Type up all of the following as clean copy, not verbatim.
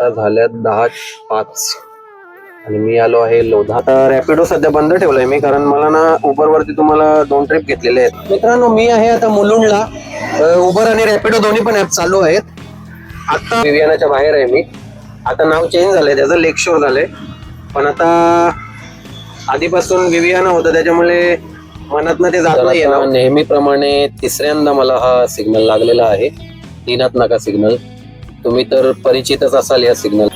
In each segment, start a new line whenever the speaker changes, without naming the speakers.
झाल्यात 10:05 आणि मी आलो आहे लोधा. आता रॅपिडो सध्या बंद ठेवलाय मी, कारण मला ना उबर वरती तुम्हाला 2 ट्रिप घेतलेले आहेत. मित्रांनो, मी आहे आता मुलुंडला. उबर आणि रॅपिडो दोन्ही पण ऍप चालू आहेत. आता विवियानाच्या बाहेर आहे मी. आता नाव चेंज झालंय त्याचं, लेक शोर झालंय. पण आता आधीपासून विवियाना होतं त्याच्यामुळे मनात ना ते जात नाहीये ना. नेहमीप्रमाणे तिसऱ्यांदा मला हा सिग्नल लागलेला आहे, तीनात नाका सिग्नल. तुम्ही तर परिचितच असाल या सिग्नल.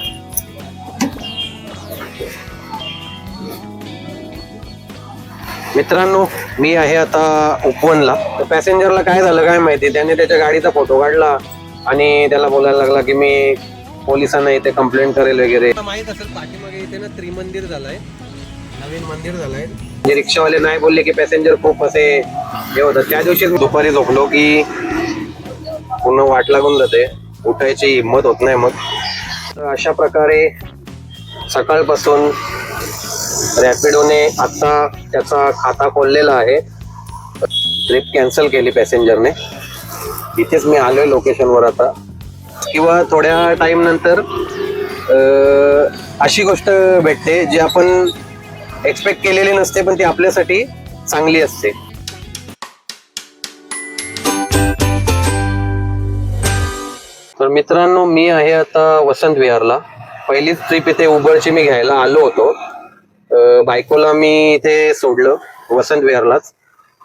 मित्रांनो, मी आहे आता उपवनला. तर पॅसेंजरला काय झालं काय माहिती, त्याने त्याच्या गाडीचा फोटो काढला आणि त्याला बोलायला लागला की मी पोलिसांना इथे कंप्लेंट करेल वगैरे. माहित असेल पाठीमागे इथे ना त्रिमंदिर झालंय, नवीन मंदिर झालंय. जे रिक्षावाले नाही बोलले की पॅसेंजर खूप असे हे होतात. त्या दिवशी दुपारी झोपलो की पूर्ण वाट लागून जाते, उठायची हिंमत होत नाही. मग अशा प्रकारे सकाळपासून रॅपिडोने आता त्याचा खाता खोललेला आहे. ट्रिप कॅन्सल केली पॅसेंजरने. इथेच मी आलोय लोकेशनवर आता. किंवा थोड्या टाइम नंतर अशी गोष्ट भेटते जी आपण एक्सपेक्ट केलेली नसते, पण ती आपल्यासाठी चांगली असते. तर मित्रांनो, मी आहे आता वसंत विहारला. पहिलीच ट्रिप इथे उबरची मी घ्यायला आलो होतो. बायकोला मी इथे सोडलं वसंत विहारलाच,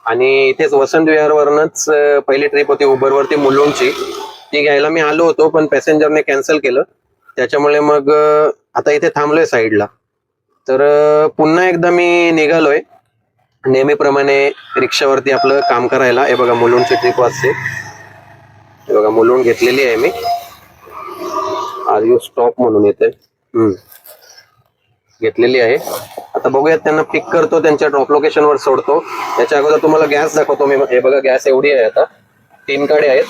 आणि इथेच वसंत विहारवरनच पहिली ट्रिप होती उबरवरती मुलुंडची, ती घ्यायला मी आलो होतो. पण पॅसेंजरने कॅन्सल केलं, त्याच्यामुळे मग आता इथे थांबलोय साईडला. तर पुन्हा एकदा मी निघालोय नेहमीप्रमाणे रिक्षावरती आपलं काम करायला. हे बघा, मुलुंडची ट्रिप वाजते. हे बघा, मुलुंड घेतलेली आहे मी. आर यू स्टॉप म्हणून येते, घेतलेली आहे. आता बघूयात, त्यांना पिक करतो, त्यांच्या ड्रॉप लोकेशनवर सोडतो. त्याच्या अगोदर तुम्हाला गॅस दाखवतो मी. हे बघा, गॅस एवढी आहे, आता 3 काडे आहेत.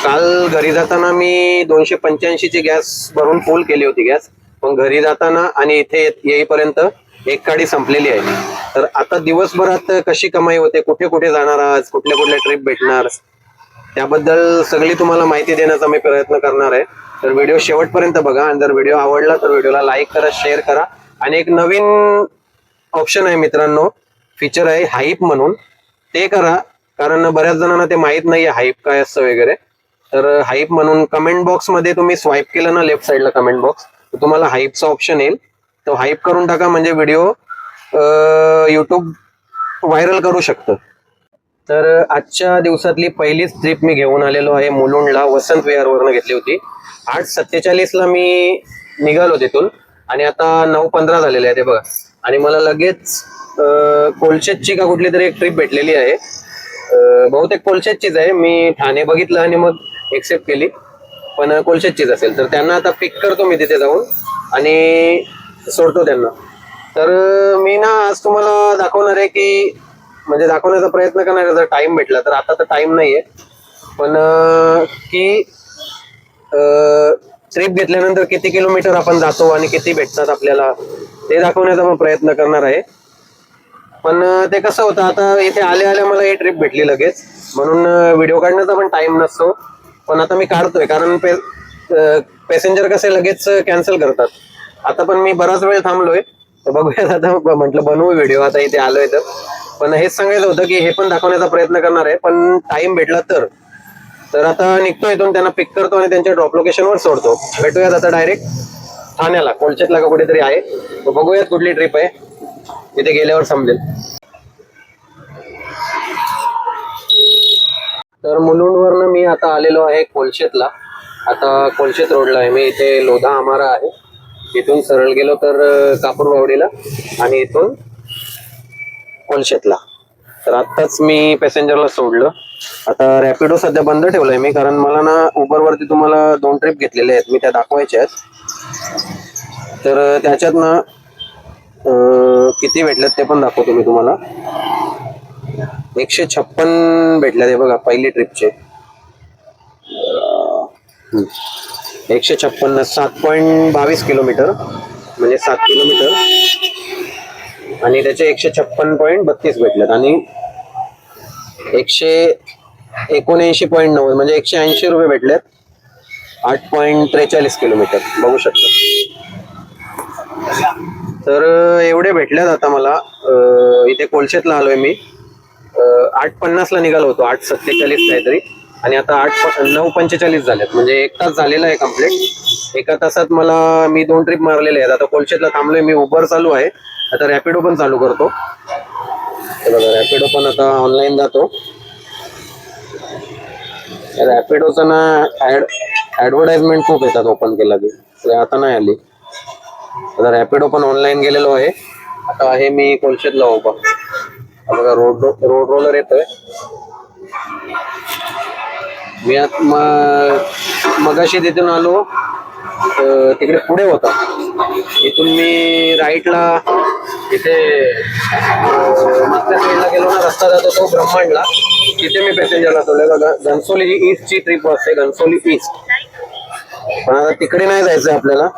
काल घरी जाताना मी 285 ची गॅस भरून फुल केली होती गॅस. पण घरी जाताना आणि इथे येईपर्यंत 1 काडी संपलेली आहे. तर आता दिवसभरात कशी कमाई होते, कुठे कुठे जाणार, आज कुठल्या कुठल्या ट्रिप भेटणार, त्याबद्दल सगळी तुम्हाला माहिती देण्याचा मी प्रयत्न करणार आहे. तर व्हिडिओ शेवटपर्यंत बघा, आणि जर व्हिडिओ आवडला तर व्हिडिओला लाईक करा, शेअर करा. आणि एक नवीन ऑप्शन आहे मित्रांनो, फीचर आहे हाईप म्हणून, ते करा. कारण बऱ्याच जणांना ते माहित नाहीये हाईप काय असतं वगैरे. तर हाईप म्हणून कमेंट बॉक्स मध्ये तुम्ही स्वाईप केलं ना, लेफ्ट साईडला कमेंट बॉक्स, तर तुम्हाला हाईपचा ऑप्शन येईल. तो हाईप करून टाका, म्हणजे व्हिडिओ युट्यूब व्हायरल करू शकतं. तर आजच्या दिवसातली पहिलीच ट्रिप मी घेऊन आलेलो आहे मुलुंडला. वसंत विहारवरनं घेतली होती. 8:47 मी निघालो तिथून, आणि आता 9:15 झालेले आहे ते बघा. आणि मला लगेच कोलशेतची का कुठली तरी एक ट्रिप भेटलेली आहे. बहुतेक कोलशेतचीच आहे. मी ठाणे बघितलं आणि मग एक्सेप्ट केली, पण कोलशेतचीच असेल. तर त्यांना आता पिक करतो मी तिथे जाऊन आणि सोडतो त्यांना. तर मी ना आज तुम्हाला दाखवणार आहे की, म्हणजे दाखवण्याचा प्रयत्न करणार आहे जर टाइम भेटला तर. आता तर टाइम नाहीये, पण की ट्रिप घेतल्यानंतर किती किलोमीटर आपण जातो आणि किती भेटतात आपल्याला, ते दाखवण्याचा पण प्रयत्न करणार आहे. पण ते कसं होतं, आता इथे आल्या आल्या मला ही ट्रिप भेटली लगेच, म्हणून व्हिडिओ काढण्याचा पण टाइम नसतो. पण आता मी काढतोय, कारण पॅसेंजर कसे लगेच कॅन्सल करतात. आता पण मी बराच वेळ थांबलोय, तर बघूयात. आता म्हटलं बनवू व्हिडिओ, आता इथे आलोय तर. पण हेच सांगायचं होतं की हे पण दाखवण्याचा प्रयत्न करणार आहे, पण टाइम भेटला तर. तर आता निघतो इथून, त्यांना पिक करतो आणि त्यांच्या ड्रॉप लोकेशनवर सोडतो. भेटूयात आता डायरेक्ट ठाण्याला, कोलचेतला का कुठेतरी आहे. बघूयात कुठली ट्रिप आहे, तिथे गेल्यावर समजेल. तर मुलुंडवरनं मी आता आलेलो आहे कोलशेतला. आता कोलशेत रोडला आहे मी. इथे लोधा आमारा आहे, इथून सरळ गेलो तर कापूरवावडीला, आणि इथून कोलशेतला. तर आत्ताच मी पॅसेंजरला सोडलं. आता रॅपिडो सध्या बंद ठेवलाय मी, कारण मला ना उबरवरती तुम्हाला 2 ट्रिप घेतलेले आहेत, मी त्या दाखवायच्या आहेत. तर त्याच्यात ना किती भेटल्यात ते पण दाखवतो मी तुम्हाला. 156 भेटल्यात. हे बघा, पहिली ट्रिपचे 156, 7.22 किलोमीटर, म्हणजे 7 किलोमीटर, आणि त्याचे 156.32 भेटल्यात. आणि 179.90 म्हणजे 180 रुपये भेटलेत. 8.43 किलोमीटर बघू शकता. तर एवढे भेटल्यात आता मला. इथे कोलशेतला आलोय मी. 8:50 ला निघालो होतो, 8:47 काहीतरी, आणि आता 9:45 झालेत, म्हणजे 1 तास झालेला आहे कम्प्लीट. 1 तासात मी 2 ट्रिप मारलेले आहेत. आता कोलशेतला थांबलोय मी, उबर चालू आहे. आता रॅपिडो पण चालू करतो. रॅपिडो पण आता ऑनलाईन जातो. रॅपिडोचं ना ऍडव्हर्टाइजमेंट खूप येतात ओपन केला की, आता नाही आली. आता रॅपिडो पण ऑनलाईन गेलेलो आहे. आता आहे मी कोलशेतला उभा. बघा रोड रोलर येतोय. मी मगाशी तिथून आलो, तिकडे पुढे होता. इथून मी राईटला इथे मागच्या साईडला गेलो ना, रस्ता जातो तो ब्रह्मांडला, तिथे मी पॅसेंजरला सोडले. बघा घनसोली ईस्टची ट्रिप असते, घनसोली ईस्ट. पण आता तिकडे नाही जायचं आपल्याला,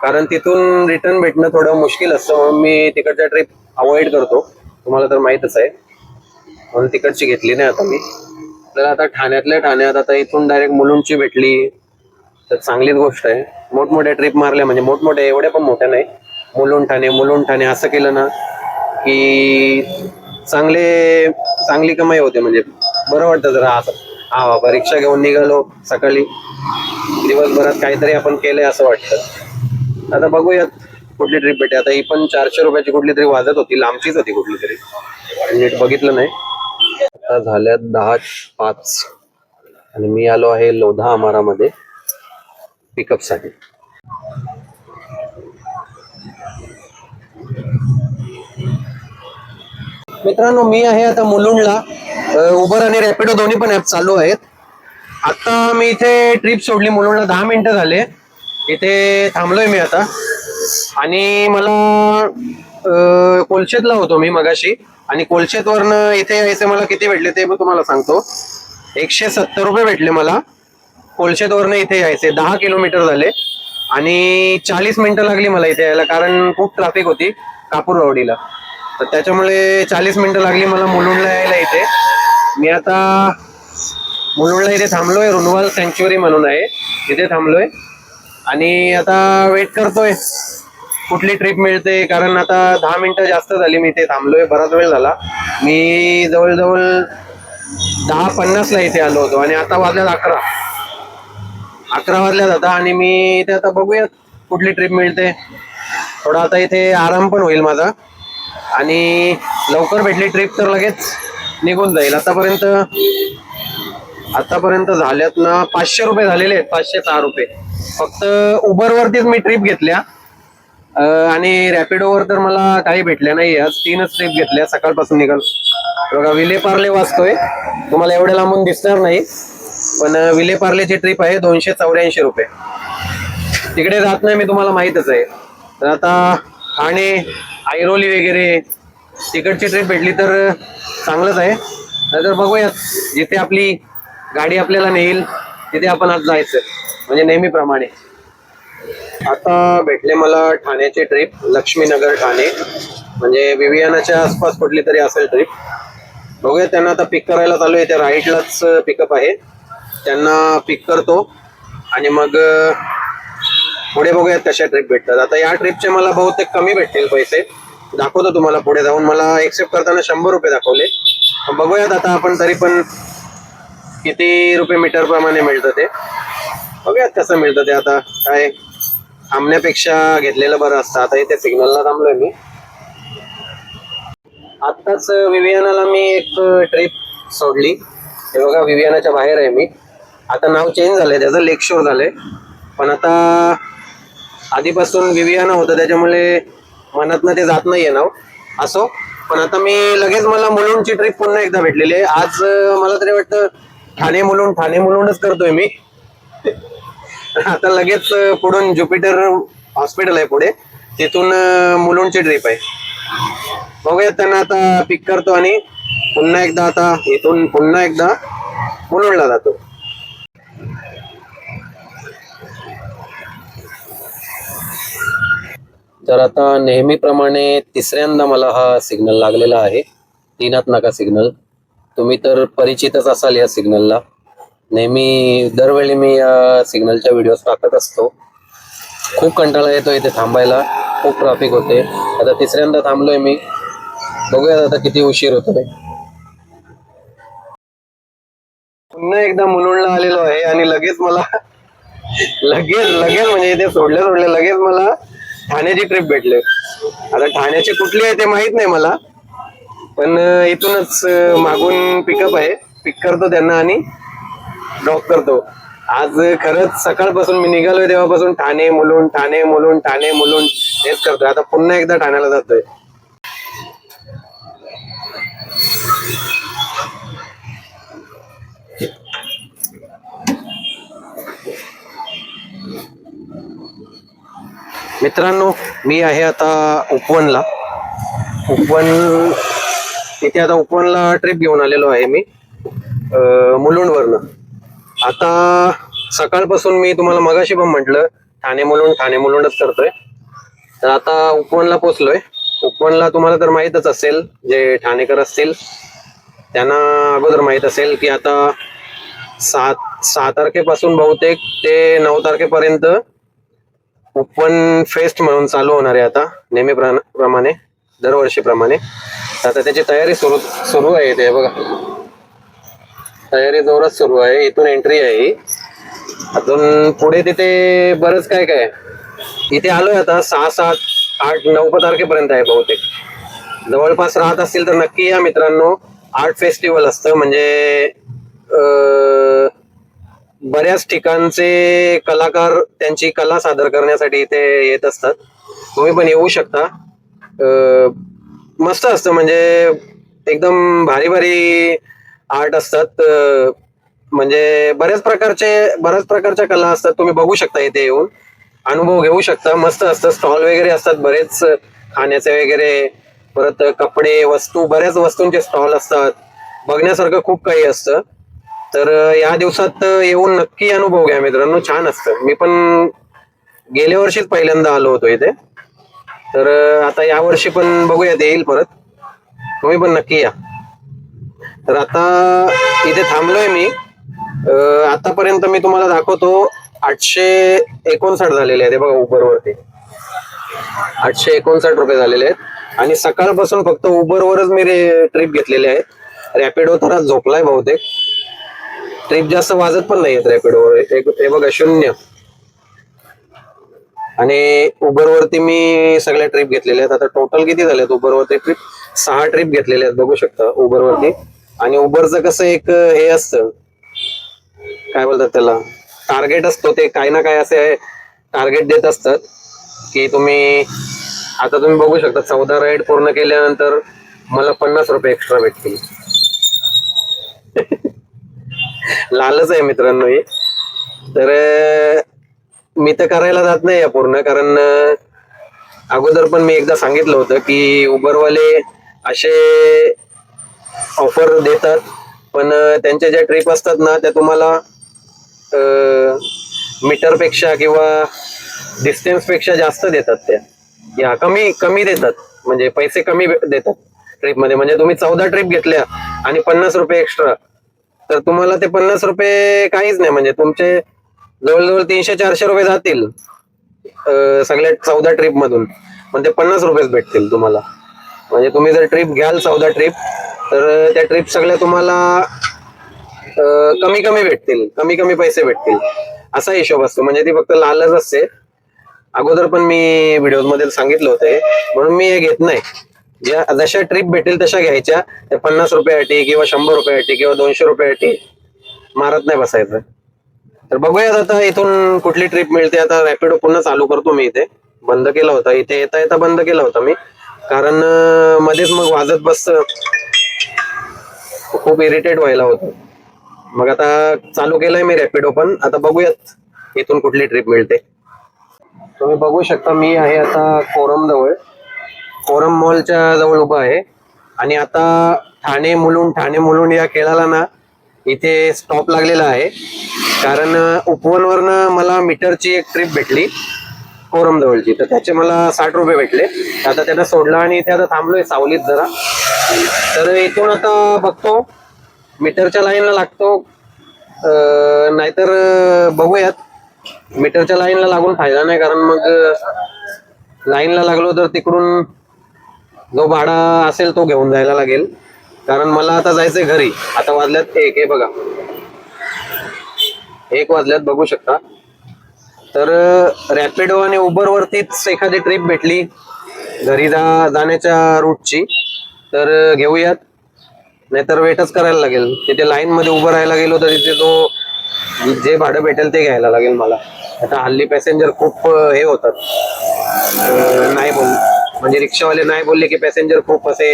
कारण तिथून रिटर्न भेटणं थोडं मुश्किल असतं. म्हणून मी तिकडच्या ट्रिप अवॉइड करतो, तुम्हाला तर माहीतच आहे. म्हणून तिकडची घेतली नाही आता मी. आपल्याला आता ठाण्यात आता इथून डायरेक्ट मुलुंडची भेटली तर चांगलीच गोष्ट आहे. मोठमोठ्या ट्रिप मारल्या, म्हणजे मोठमोठ्या एवढ्या पण मोठ्या नाही, मुलुंड ठाणे असं केलं ना की चांगली कमाई होते. म्हणजे बरं वाटतं जरा असं, हा बाबा रिक्षा घेऊन निघालो सकाळी, दिवसभरात काहीतरी आपण केलंय असं वाटतं. आता बघूयात कुठली ट्रिप भेटे. आता ही पण 400 रुपयाची कुठली तरी वाजत होती, लांबचीच होती कुठली तरी, नीट बघितलं नाही. आता झाल्यात 10:05 आणि मी आलो आहे लोधा अमारामध्ये पिकअप साठी. मित्रांनो, मी आहे आता मुलुंडला. उबर आणि रॅपिडो दोन्ही पण ऍप चालू आहेत. आता मी इथे ट्रिप सोडली मुलुंडला, 10 मिनिटं झाले. इथे थांबलोय मी आता. आणि मला कोलशेतला होतो मी मगाशी, आणि कोलशेतवरनं इथे यायचे मला किती भेटले ते पण तुम्हाला सांगतो. 170 रुपये भेटले मला कोलशेतवरनं इथे यायचे. 10 किलोमीटर झाले आणि 40 मिनिटं लागली मला इथे यायला, कारण खूप ट्रॅफिक होती कापूरवाडीला. तर त्याच्यामुळे 40 मिनिटं लागली मला मुलुंडला यायला इथे. मी आता मुलुंडला इथे थांबलोय, रुनवाल सँक्च्युअरी म्हणून आहे, तिथे थांबलोय. आणि आता वेट करतोय कुठली ट्रिप मिळते, कारण आता 10 मिनिटं जास्त झाली मी इथे थांबलोय, बराच वेळ झाला. मी जवळजवळ 10:50 ला इथे आलो होतो आणि आता वाजल्यात 11 वाजल्यात आता. आणि मी इथे आता बघूयात कुठली ट्रिप मिळते. थोडा आता इथे आराम पण होईल माझा, आणि लवकर भेटली ट्रिप तर लगेच निघून जाईल. आतापर्यंत झाल्यात ना 500 रुपये झालेले आहेत, 506 रुपये फक्त. उबरवरतीच मी ट्रिप घेतल्या, आणि रॅपिडोवर तर मला काही भेटल्या नाही. आज 3च ट्रिप घेतल्या सकाळपासून निघाल. बघा विलेपार्ले वाचतोय, तुम्हाला एवढ्या लांबून दिसणार नाही, पण विलेपार्लेची ट्रिप आहे 284 रुपये. तिकडे जात नाही मी, तुम्हाला माहितच आहे. तर आता ठाणे, ऐरोली वगैरे तिकडची ट्रिप भेटली तर चांगलंच आहे. नाहीतर बघूयात, जिथे आपली गाडी आपल्याला नेईल तिथे आपण आज जायचं, म्हणजे नेहमीप्रमाणे. आता भेटले मला ठाण्याची ट्रिप, लक्ष्मीनगर ठाणे, म्हणजे विवियानाच्या आसपास कुठली तरी असेल ट्रिप. बघूया, त्यांना आता पिक करायला चालू आहे. त्या राईटलाच पिकअप आहे, त्यांना पिक करतो आणि मग पुढे बघूयात कशा ट्रिप भेटतात. आता या ट्रिपचे मला बहुतेक कमी भेटतील पैसे, दाखवतो तुम्हाला पुढे जाऊन. मला एक्सेप्ट करताना 100 रुपये दाखवले. बघूयात आता आपण तरी पण किती रुपये मीटर प्रमाणे मिळतं ते बघूयात, कसं मिळतं ते. आता काय थांबण्यापेक्षा घेतलेलं बरं असतं. आता इथे सिग्नलला थांबलोय मी. आत्ताच विवियानाला मी एक ट्रिप सोडली. हे बघा, विवियानाच्या बाहेर आहे मी. आता नाव चेंज झालंय त्याचं, लेक शोर झालंय. पण आता आधीपासून विवियाना होतं त्याच्यामुळे मनातनं ते जात नाहीये नाव, असो. पण आता मी लगेच, मला मुलुंडची ट्रिप पुन्हा एकदा भेटलेली आहे. आज मला तरी वाटतं ठाणे मुलुंडच करतोय मी. आता लगेच पुढून ज्युपिटर हॉस्पिटल आहे पुढे, तिथून मुलुंडची ट्रिप आहे. बघूयात, त्यांना आता पिक करतो आणि पुन्हा एकदा आता इथून पुन्हा एकदा मुलुंडला जातो. तर आता नेहमीप्रमाणे तिसऱ्यांदा मला हा सिग्नल लागलेला आहे, 3 नाका सिग्नल. तुम्ही तर परिचितच असाल या सिग्नलला. नेहमी दरवेळी मी या सिग्नलच्या व्हिडिओज टाकत असतो. खूप कंटाळा येतो इथे थांबायला, खूप ट्रॅफिक होते. आता तिसऱ्यांदा थांबलोय मी, बघूया आता किती उशीर होतोय. पुन्हा एकदा मुलुंडला आलेलो आहे आणि लगेच लगेच म्हणजे इथे सोडल्या लगेच मला ठाण्याची ट्रिप भेटले. आता ठाण्याची कुठली आहे ते माहित नाही मला, पण इथूनच मागून पिकअप आहे. पिक करतो त्यांना आणि ड्रॉप करतो. आज खरंच सकाळपासून मी निघालोय तेव्हापासून ठाणे मुलुंड ठाणे मुलुंड ठाणे मुलुंड हेच करतोय. आता पुन्हा एकदा ठाण्याला जातोय. मित्रांनो, मी आहे आता उपवनला. इथे आता उपवनला ट्रिप घेऊन आलेलो आहे मी मुलुंडवरनं. आता सकाळपासून मी तुम्हाला मगाशी पण म्हटलं ठाणे मुलुंडच करतोय. तर आता उपवनला पोचलोय. उपवनला तुम्हाला तर माहीतच असेल, जे ठाणेकर असतील त्यांना अगोदर माहीत असेल की आता 6 तारखेपासून बहुतेक ते 9 तारखेपर्यंत उपवन फेस्ट म्हणून चालू होणार आहे. आता नेहमीप्रमाणे दरवर्षीप्रमाणे आता त्याची तयारी सुरू आहे. ते बघा, तयारी जोरात सुरू आहे. इथून एंट्री आहे. अजून पुढे तिथे बरंच काय इथे आलोय आता 6, 7, 8, 9 तारखेपर्यंत आहे बहुतेक. जवळपास राहत असतील तर नक्की या मित्रांनो. आर्ट फेस्टिवल असतं, म्हणजे बऱ्याच ठिकाणचे कलाकार त्यांची कला सादर करण्यासाठी इथे येत असतात. तुम्ही पण येऊ शकता. मस्त असतं, म्हणजे एकदम भारी भारी आर्ट असतात. म्हणजे बऱ्याच प्रकारच्या कला असतात. तुम्ही बघू शकता इथे येऊन, अनुभव घेऊ शकता. मस्त असतं. स्टॉल वगैरे असतात बरेच खाण्याचे वगैरे, परत कपडे, बऱ्याच वस्तूंचे स्टॉल असतात. बघण्यासारखं खूप काही असतं. तर या दिवसात येऊन नक्की अनुभव घ्या मित्रांनो, छान असतं. मी पण गेल्या वर्षीच पहिल्यांदा आलो होतो इथे. तर आता या वर्षी पण बघूयात, येईल परत. तुम्ही पण नक्की या. तर आता इथे थांबलोय मी. आतापर्यंत मी तुम्हाला दाखवतो 859 झालेले आहेत. बघा उबरवरती 859 रुपये झालेले आहेत. आणि सकाळपासून फक्त उबरवरच मी ट्रिप घेतलेली आहे. रॅपिडो थोडा झोपलाय बहुतेक. ट्रिप जास्त वाजत पण नाहीयेत रॅपिडोवर. हे बघा 0. आणि उबरवरती मी सगळ्या ट्रिप घेतलेल्या आहेत. आता टोटल किती झाल्यात उबरवरती ट्रिप? 6 ट्रिप घेतलेल्या आहेत, बघू शकता उबरवरती. आणि उबरचं कसं एक हे असतं, काय बोलतात त्याला, टार्गेट असतो. ते काय ना काय असे टार्गेट देत असतात की आता तुम्ही बघू शकता 14 राईड पूर्ण केल्यानंतर मला 50 रुपये एक्स्ट्रा भेटतील. लालच आहे मित्रांनो ही. तर मी तर करायला जात नाही या पूर्ण, कारण अगोदर पण मी एकदा सांगितलं होतं की उबरवाले असे ऑफर देतात, पण त्यांच्या ज्या ट्रिप असतात ना त्या तुम्हाला मीटरपेक्षा किंवा डिस्टन्सपेक्षा जास्त देतात. त्या या कमी देतात, म्हणजे पैसे कमी देतात ट्रिपमध्ये. म्हणजे तुम्ही 14 ट्रिप घेतल्या आणि 50 रुपये एक्स्ट्रा, तर तुम्हाला ते 50 रुपये काहीच नाही. म्हणजे तुमचे जवळजवळ 300-400 रुपये जातील सगळ्या 14 ट्रिप मधून, पण ते 50 रुपयेच भेटतील तुम्हाला. म्हणजे तुम्ही जर ट्रिप घ्याल 14 ट्रिप, तर त्या ट्रिप सगळ्या तुम्हाला कमी भेटतील, कमी पैसे भेटतील, असा हिशोब असतो. म्हणजे ती फक्त लालच असते. अगोदर पण मी व्हिडिओ मध्ये सांगितलं होतं, म्हणून मी हे घेत नाही. जशा ट्रिप भेटेल तशा घ्यायच्या. 50 रुपयासाठी किंवा 100 रुपयासाठी किंवा 200 रुपयासाठी मारत नाही बसायचं. तर बघूयात आता इथून कुठली ट्रिप मिळते. आता रॅपिडो पुन्हा चालू करतो मी. इथे बंद केला होता, इथे येता बंद केला होता मी, कारण मध्येच मग वाजत बसतं, खूप इरिटेट व्हायला होतं. मग आता चालू केलंय मी रॅपिडो पण. आता बघूयात इथून कुठली ट्रिप मिळते. तुम्ही बघू शकता मी आहे आता कोरम मॉलच्या जवळ उभा आहे. आणि आता ठाणे मुलुंड या खेळाला ना इथे स्टॉप लागलेला आहे, कारण उपवनवरनं मला मीटरची एक ट्रिप भेटली कोरम जवळची, तर त्याचे मला 60 रुपये भेटले. आता त्यांना सोडलं आणि इथे आता थांबलोय सावलीत जरा. तर इथून आता बघतो, मीटरच्या लाईनला लागतो नाहीतर बघूयात मीटरच्या लाईनला लागून फायदा नाही, कारण मग लाईनला लागलो तर तिकडून जो भाडा असेल तो घेऊन जायला लागेल, कारण मला आता जायचंय घरी. आता वाजल्यात एक, हे बघा 1 वाजल्यात बघू शकता. तर रॅपिडो आणि उबर वरतीच एखादी ट्रिप भेटली घरी जाण्याच्या रूटची तर घेऊयात, नाहीतर वेटच करायला लागेल. तिथे लाईन मध्ये उभं राहायला गेलो तर तिथे तो जे भाडं भेटेल ते घ्यायला लागेल मला. आता हल्ली पॅसेंजर खूप हे होतात, नाही बोल म्हणजे रिक्षावाले नाही बोलले की पॅसेंजर खूप असे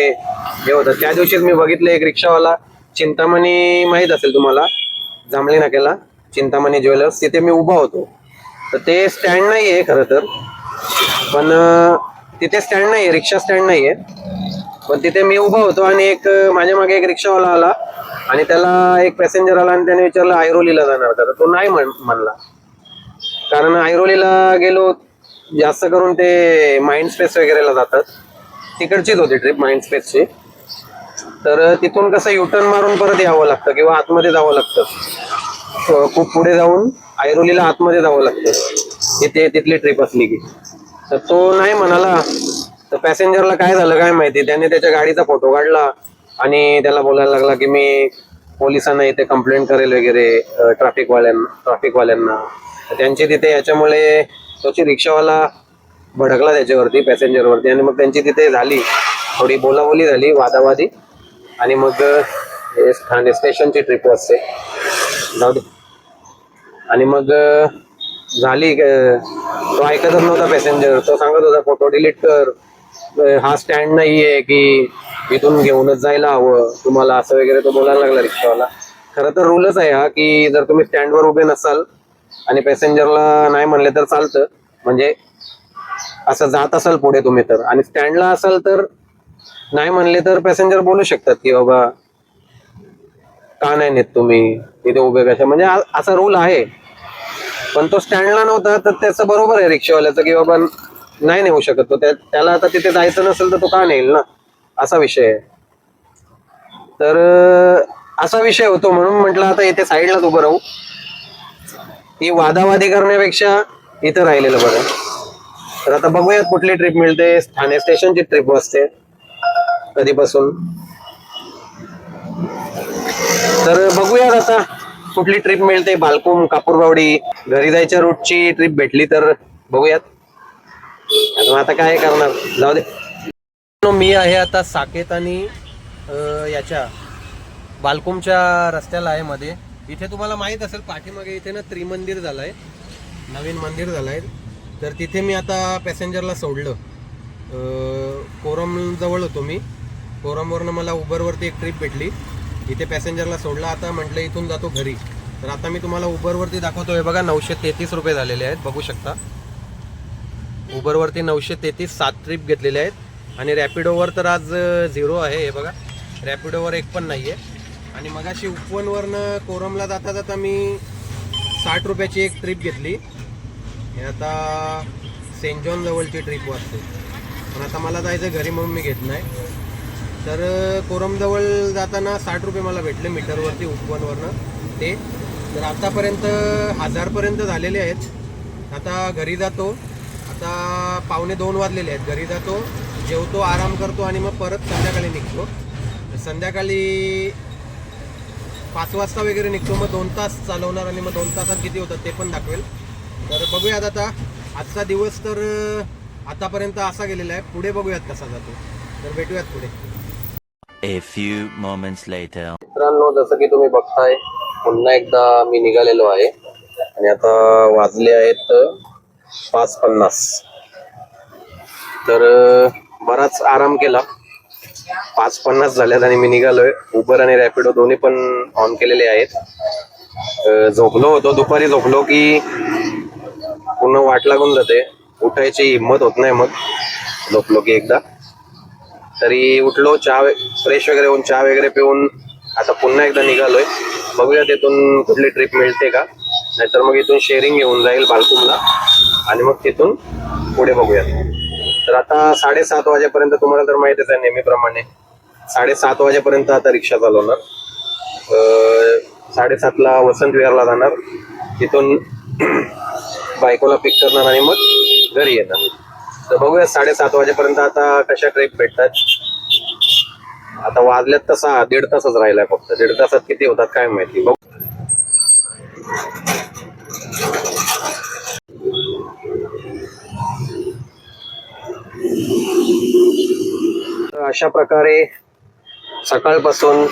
हे होतात. त्या दिवशीच मी बघितलं एक रिक्षावाला, चिंतामणी माहित असेल तुम्हाला, जांभळी नाक्याला चिंतामणी ज्वेलर्स, तिथे मी उभा होतो. तर ते स्टँड नाहीये खरं तर, पण तिथे स्टँड नाहीये, रिक्षा स्टँड नाहीये, पण तिथे मी उभा होतो आणि एक माझ्या मागे एक रिक्षावाला आला आणि त्याला एक पॅसेंजर आला आणि त्याने विचारलं ऐरोलीला जाणार का, तर तो नाही म्हणला. कारण ऐरोलीला गेलो जास्त करून ते माइंड स्पेस वगैरेला जातात, तिकडचीच होती ट्रिप माइंड स्पेसची. तर तिथून कसं युटर्न मारून परत यावं लागतं किंवा आतमध्ये जावं लागतं, खूप पुढे जाऊन ऐरोलीला आतमध्ये जावं लागतं तिथली ट्रिप असली की. तर तो नाही म्हणाला. तर पॅसेंजरला काय झालं काय माहिती, त्याने त्याच्या गाडीचा फोटो काढला आणि त्याला बोलायला लागला की मी पोलिसांना इथे कंप्लेंट करेल वगैरे, ट्रॅफिकवाल्यांना. त्यांची तिथे याच्यामुळे तोची रिक्षावाला भडकला त्याच्यावरती, पॅसेंजरवरती, आणि मग त्यांची तिथे झाली थोडी बोलाबोली झाली, वादावादी. आणि मग ठाणे स्टेशनची ट्रिप असते, जाऊ दे. आणि मग झाली, तो ऐकतच नव्हता पॅसेंजर. तो सांगत होता फोटो डिलीट कर, हा स्टँड नाहीये की इथून घेऊनच जायला हवं तुम्हाला, असं वगैरे तो बोलायला लागला रिक्षावाला. खरं तर रूलच आहे हा की जर तुम्ही स्टँडवर उभे नसाल आणि पॅसेंजरला नाही म्हणले तर चालतं, म्हणजे असं जात असाल पुढे तुम्ही तर, आणि स्टँडला असाल तर नाही म्हणले तर पॅसेंजर बोलू शकतात की बाबा का नाही नेत तुम्ही तिथे उभे कशा, म्हणजे असा रूल आहे. पण तो स्टँडला नव्हता तर त्याचं बरोबर आहे रिक्षावाल्याचं की बाबा नाही नेऊ शकत तो, त्याला आता तिथे जायचं नसेल तर तो का नेईल ना, असा विषय आहे. तर असा विषय होतो, म्हणून म्हटलं आता इथे साईडलाच उभं राहू, ही वादावादी करण्यापेक्षा इथं राहिलेलं बरं. तर आता बघूयात कुठली ट्रिप मिळते. ठाणे स्टेशनची ट्रिप असते कधीपासून, तर बघूयात आता कुठली ट्रिप मिळते. बालकुम, कापूरबावडी, घरी जायच्या रूटची ट्रिप भेटली तर बघूयात. आता काय करणार, जाऊ दे. मी आहे आता साकेत आणि याच्या बालकुमच्या रस्त्याला आहे मध्ये. इथे तुम्हाला माहित असेल पाठीमागे इथे ना त्रिमंदिर झालंय, नवीन मंदिर झालंय. तर तिथे मी आता पॅसेंजरला सोडलं. कोरम जवळ होतो मी, कोरमवरनं मला उबरवरती एक ट्रिप भेटली, इथे पॅसेंजरला सोडला. आता म्हटलं इथून जातो घरी. तर आता मी तुम्हाला उबरवरती दाखवतोय, बघा 933 रुपये झालेले आहेत, बघू शकता. उबरवरती 933 7 ट्रिप घेतलेले आहेत. आणि रॅपिडोवर तर आज 0 आहे, हे बघा रॅपिडोवर एक पण नाही आहे. आणि मगाशी उपवनवरनं कोरमला जाता जाता मी 60 रुपयाची एक ट्रिप घेतली. हे आता सेंट जॉन जवळची ट्रिप वाटते, पण आता मला जायचं घरी म्हणून मी घेत नाही. तर कोरमजवळ जाताना 60 रुपये मला भेटले मीटरवरती उपवनवरनं ते. तर आतापर्यंत 1000पर्यंत झालेले आहेत. आता घरी जातो, आता 1:45 वाजलेले आहेत. घरी जातो, जेवतो, आराम करतो आणि मग परत संध्याकाळी निघतो. संध्याकाळी 5 वाजता वगैरे निघतो, मग 2 तास चालवणार आणि मग 2 तासात किती होतात ते पण दाखवेल. तर बघूयात आता. आजचा दिवस तर आतापर्यंत असा गेलेला आहे, पुढे बघूयात कसा जातो. तर भेटूयात पुढे.
A few moments later.
मित्रांनो, जसं की तुम्ही बघताय पुन्हा एकदा मी निघालेलो आहे आणि आता वाजले आहेत 5:50. तर बराच आराम केला, 5:50 झाल्यात आणि मी निघालोय. उबर आणि रॅपिडो दोन्ही पण ऑन केलेले आहेत. झोपलो होतो दुपारी, झोपलो की पुन्हा वाट लागून जाते, उठायची हिंमत होत नाही मग झोपलो की एकदा. तरी उठलो, चहा फ्रेश वगैरे होऊन चहा वगैरे पिऊन आता पुन्हा एकदा निघालोय. बघूया तिथून कुठली ट्रिप मिळते का, नाहीतर मग इथून शेअरिंग घेऊन जाईल बालकुमला आणि मग तिथून पुढे बघूयात. तर आता 7:30 वाजेपर्यंत, तुम्हाला तर माहितच आहे नेहमीप्रमाणे 7:30 वाजेपर्यंत आता रिक्षा चालवणार. 7:30ला वसंत विहारला जाणार, तिथून बायकोला पिक करणार आणि मग घरी येणार. तर बघूया 7:30 वाजेपर्यंत आता कशा ट्रिप भेटतात. आता वाजल्यात तसा 1.5 तासच राहिलाय फक्त. 1.5 तासात किती होतात काय माहिती. बघू. तर अशा प्रकारे सकाळपासून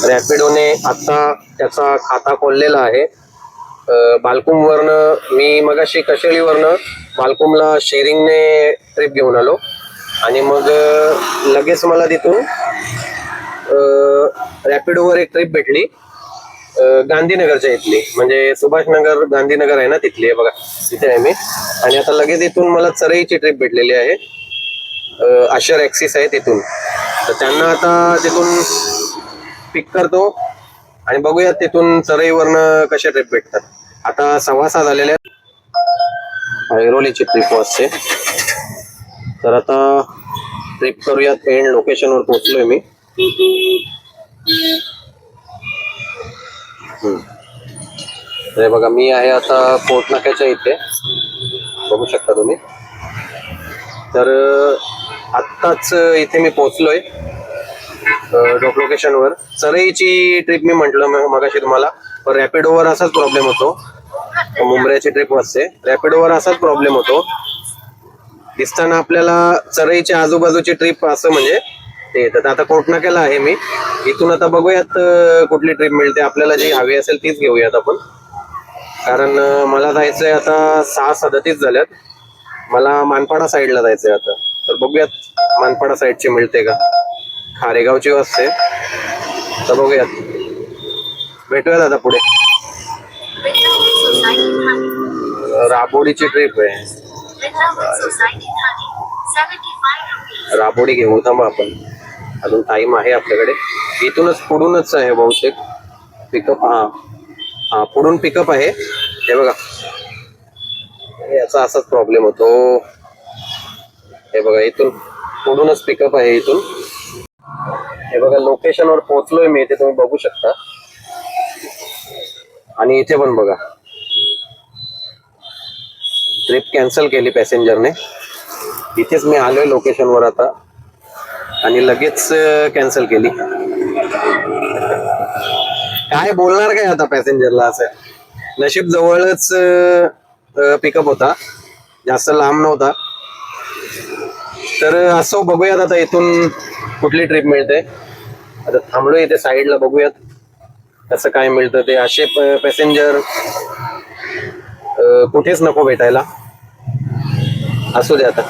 रॅपिडोने आता त्याचा खाता खोललेला आहे. बालकुम वरनं मी मगाशी कशेळीवरनं बालकुमला शेअरिंगने ट्रिप घेऊन आलो आणि मग लगेच मला तिथून रॅपिडोवर एक ट्रिप भेटली गांधीनगरच्या इथली, म्हणजे सुभाषनगर गांधीनगर आहे ना तिथली आहे बघा, तिथे आहे मी. आणि आता लगेच इथून मला चरईची ट्रिप भेटलेली आहे, आशर ॲक्सिस आहे तिथून. तर त्यांना आता तिथून पिक करतो आणि बघूया तिथून चरईवरनं कशा ट्रिप भेटतात. आता 6:15 झालेल्या ऐरोलीची ट्रिप वाजते. तर आता ट्रिप करूयात. एंड लोकेशनवर पोहोचलोय मी. हे बघा मी आहे आता पोर्ट नाक्याच्या इथे, बघू शकता तुम्ही. तर आत्ताच इथे मी पोहोचलोय ड्रॉप लोकेशनवर. चरईची ट्रिप मी म्हटलं मगाशी तुम्हाला, पण रॅपिडोवर असाच प्रॉब्लेम होतो. मुंबईची ट्रिप असते, रॅपिडोवर असाच प्रॉब्लेम होतो. दिसताना आपल्याला चरईच्या आजूबाजूची ट्रिप असं म्हणजे ते येतात. आता कोटनाक्याला आहे मी. इथून आता बघूयात कुठली ट्रिप मिळते आपल्याला. जी हवी असेल तीच घेऊयात आपण, कारण मला जायचंय आता 6:37 झाल्यात. मला मानपाडा साईडला जायचंय आता. तर बघूयात मानपाडा साईडची मिळते का. खारेगावची असते, तर बघूयात. भेटूयात आता पुढे. राबोडीची ट्रिप आहे, राबोडी घेऊ थांबा आपण. अजून टाइम आहे आपल्याकडे. इथूनच पुढूनच आहे बहुतेक पिकअप. हा पुढून पिकअप आहे. हे बघा याचा असाच प्रॉब्लेम होतो. हे बघा इथून पुढूनच पिकअप आहे इथून. हे बघा लोकेशनवर पोहोचलोय मी. इथे तुम्ही बघू शकता. आणि इथे पण बघा ट्रिप कॅन्सल केली पॅसेंजरने. इथेच मी आलोय लोकेशनवर आता आणि लगेच कॅन्सल केली. काय बोलणार काय आता पॅसेंजरला. असं नशीब जवळच पिकअप होता, जास्त लांब नव्हता. तर असं बघूयात आता इथून कुठली ट्रिप मिळते. आता थांबलो इथे साईडला, बघूयात कसं काय मिळतं ते. असे पॅसेंजर कुठेच नको भेटायला. असू दे आता.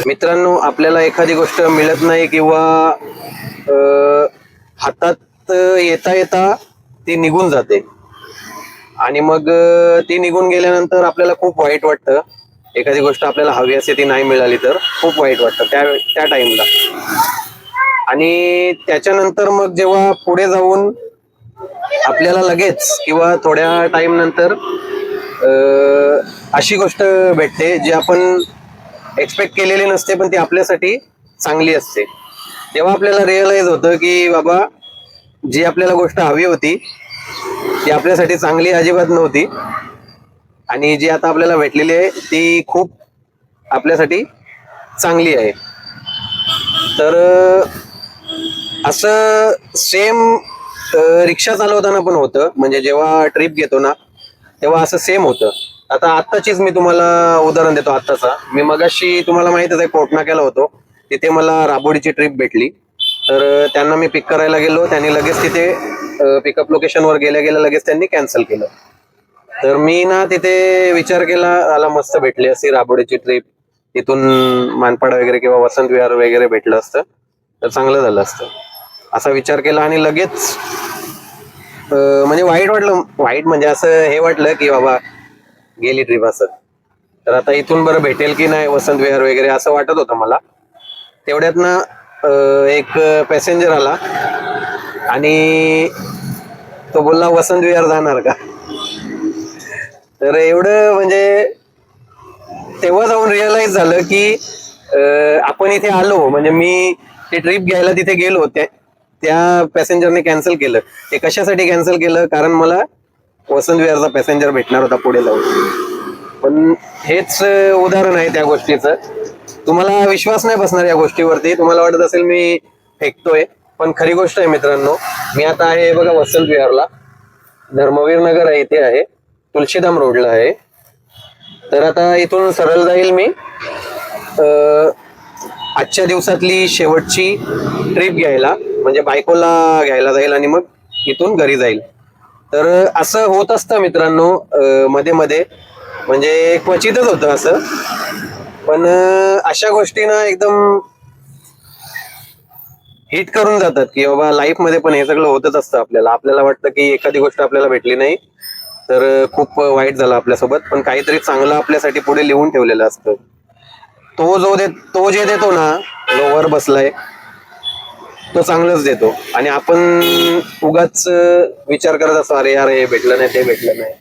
मित्रांनो, आपल्याला एखादी गोष्ट मिळत नाही किंवा हातात येता येता ती निघून जाते आणि मग ती निघून गेल्यानंतर आपल्याला खूप वाईट वाटतं. एखादी गोष्ट आपल्याला हवी असते ती नाही मिळाली तर खूप वाईट वाटतं त्या टाइमला. आणि त्याच्यानंतर मग जेव्हा पुढे जाऊन आपल्याला लगेच किंवा थोड्या टाइम नंतर अशी गोष्ट भेटते जी आपण एक्सपेक्ट केलेली नसते, पण ती आपल्यासाठी चांगली असते. तेव्हा आपल्याला रिअलाइज होतं की बाबा जी आपल्याला गोष्ट हवी होती ती आपल्यासाठी चांगली अजिबात नव्हती, आणि जी आता आपल्याला भेटलेली आहे ती खूप आपल्यासाठी चांगली आहे. तर असं सेम रिक्षा चालवताना पण होतं. म्हणजे जेव्हा ट्रिप घेतो ना तेव्हा असं सेम होतं. आता आत्ताचीच मी तुम्हाला उदाहरण देतो. आत्ताचा मी मगाशी तुम्हाला माहितच आहे कोटनाक्याला होतो, तिथे मला राबोडीची ट्रिप भेटली. तर त्यांना मी पिक करायला गेलो, त्यांनी लगेच तिथे पिकअप लोकेशनवर गेल्या गेल्या लगेच त्यांनी कॅन्सल केलं. तर मी ना तिथे विचार केला, आला मस्त भेटली असती राबोडीची ट्रिप, तिथून मानपाडा वगैरे किंवा वसंत विहार वगैरे भेटलं असतं तर चांगलं झालं असतं, असा विचार केला. आणि लगेच म्हणजे वाईट वाटलं. वाईट म्हणजे असं हे वाटलं की बाबा गेली ट्रिप असं. तर आता इथून बरं भेटेल की नाही वसंत विहार वगैरे असं वाटत होतं मला. तेवढ्यात ना एक पॅसेंजर आला आणि तो बोलला वसंत विहार जाणार का. तर एवढं म्हणजे तेव्हा जाऊन रिअलाइज झालं की आपण इथे आलो, म्हणजे मी ती ट्रिप घ्यायला तिथे गेलो. त्या पॅसेंजरने कॅन्सल केलं. ते कशासाठी कॅन्सल केलं? कारण मला वसंत विहारचा पॅसेंजर भेटणार होता पुढे जाऊन. पण हेच उदाहरण आहे त्या गोष्टीचं. तुम्हाला विश्वास नाही बसणार या गोष्टीवरती. तुम्हाला वाटत असेल मी फेकतोय, पण खरी गोष्ट आहे मित्रांनो. मी आता आहे बघा वसंत विहारला, धर्मवीर नगर आहे इथे आहे, तुळशीधाम रोडला आहे. तर आता इथून सरळ जाईल मी आजच्या दिवसातली शेवटची ट्रिप घ्यायला, म्हणजे बायकोला घ्यायला जाईल आणि मग इथून घरी जाईल. तर असं होत असतं मित्रांनो मध्ये मध्ये, म्हणजे क्वचितच होतं असं. पण अशा गोष्टी ना एकदम हिट करून जातात की बाबा लाईफ मध्ये पण हे सगळं होतच असतं. आपल्याला वाटतं की एखादी गोष्ट आपल्याला भेटली नाही तर खूप वाईट झालं आपल्यासोबत, पण काहीतरी चांगलं आपल्यासाठी पुढे लिहून ठेवलेलं असतं. तो जे देतो ना, जो वर बसलाय तो चांगलंच देतो. आणि आपण उगाच विचार करत असतो अरे यार हे भेटलं नाही, ते भेटलं नाही.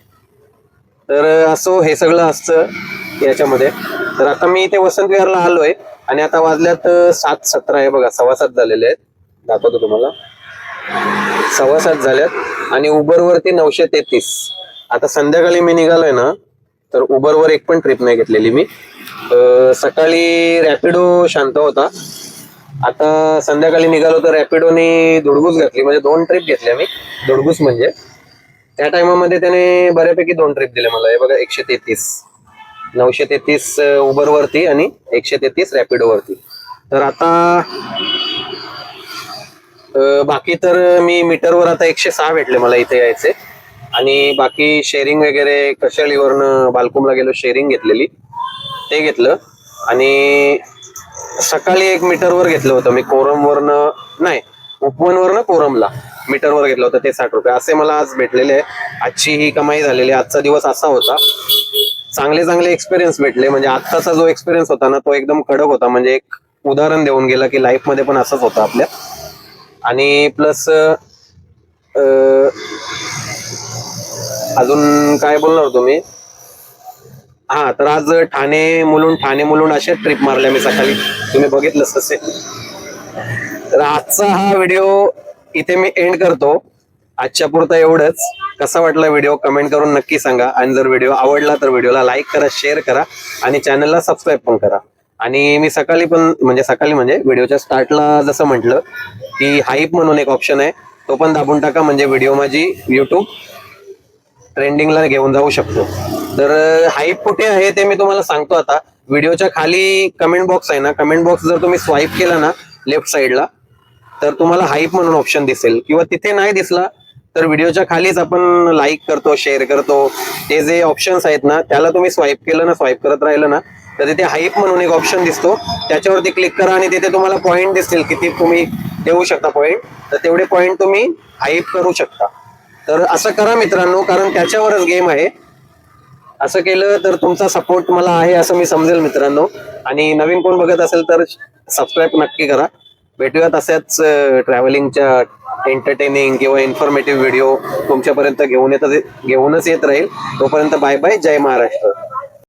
तर असो हे सगळं असतं याच्यामध्ये. तर आता मी इथे वसंत विहारला आलोय आणि आता वाजल्यात 7:17 आहे बघा, 7:15 झालेले आहेत. दाखवतो तुम्हाला, 7:15 झाल्यात आणि उबरवरती 933. आता संध्याकाळी मी निघालोय ना, तर उबरवर एक पण ट्रिप नाही घेतलेली मी. सकाळी रॅपिडो शांत होता, आता संध्याकाळी निघालो तर रॅपिडोने धुडगूस घातली. म्हणजे 2 ट्रिप घेतल्या मी. धुडगूस म्हणजे त्या टायमामध्ये त्याने बऱ्यापैकी 2 ट्रिप दिले मला. हे बघा 133, 933 उबरवरती आणि 133 रॅपिडोवरती. तर आता बाकी तर मी मीटरवर आता 106 भेटले मला इथे यायचे. आणि बाकी शेअरिंग वगैरे कशालीवरनं बालकुमला गेलो, शेअरिंग घेतलेली, ते घेतलं. आणि सकाळी एक मीटरवर घेतलं होतं मी, कोरमवरनं नाही, उपवनवरनं कोरमला मीटरवर घेतलं होतं, ते 60 रुपये असे मला आज भेटलेले आहे. आजची ही कमाई झालेली आहे. आजचा दिवस असा होता. चांगले एक्सपिरियन्स भेटले. म्हणजे आत्ताचा जो एक्सपिरियन्स होता ना, तो एकदम कडक होता. म्हणजे एक उदाहरण देऊन गेला की लाईफ मध्ये पण असंच होतं आपल्या. आणि प्लस अजून काय बोलणार होतो मी, हा, तर आज ठाणे मुलुंड अशा ट्रिप मारल्या मी सकाळी, तुम्ही बघितलंच तसे. तर आजचा हा व्हिडिओ इथे मी एंड करतो. आजच्या पुरता एवढंच. कसा वाटला व्हिडिओ कमेंट करून नक्की सांगा. आणि जर व्हिडिओ आवडला तर व्हिडिओला लाईक करा, शेअर करा आणि चॅनलला सबस्क्राईब पण करा. आणि मी सकाळी म्हणजे व्हिडिओच्या स्टार्टला जसं म्हटलं की हाईप म्हणून एक ऑप्शन आहे, तो पण दाबून टाका. म्हणजे व्हिडिओ माझी युट्यूब ट्रेंडिंगला घेऊन जाऊ शकतो. तर हाईप कुठे आहे ते मी तुम्हाला सांगतो आता. व्हिडिओच्या खाली कमेंट बॉक्स आहे ना, कमेंट बॉक्स जर तुम्ही स्वाईप केला ना लेफ्ट साईडला, तर तुम्हाला हाईप म्हणून ऑप्शन दिसेल. किंवा तिथे नाही दिसला तर व्हिडिओच्या खालीच आपण लाईक करतो, शेअर करतो, ते जे ऑप्शन्स आहेत ना, त्याला तुम्ही स्वाईप केलं ना, स्वाईप करत राहिलं ना, तर तिथे हाईप म्हणून एक ऑप्शन दिसतो, त्याच्यावरती क्लिक करा आणि तिथे तुम्हाला पॉईंट दिसतील, किती तुम्ही देऊ शकता पॉईंट. तर तेवढे पॉईंट तुम्ही हाईप करू शकता. तर असं करा मित्रांनो, कारण त्याच्यावरच गेम आहे. असं केलं तर तुमचा सपोर्ट मला आहे असं मी समजेल मित्रांनो. आणि नवीन कोण बघत असेल तर सबस्क्राईब नक्की करा. भेटूयात अशाच ट्रॅव्हलिंगच्या एंटरटेनिंग किंवा इन्फॉर्मेटिव्ह व्हिडिओ तुमच्यापर्यंत घेऊनच येत राहील. तोपर्यंत बाय बाय, जय महाराष्ट्र.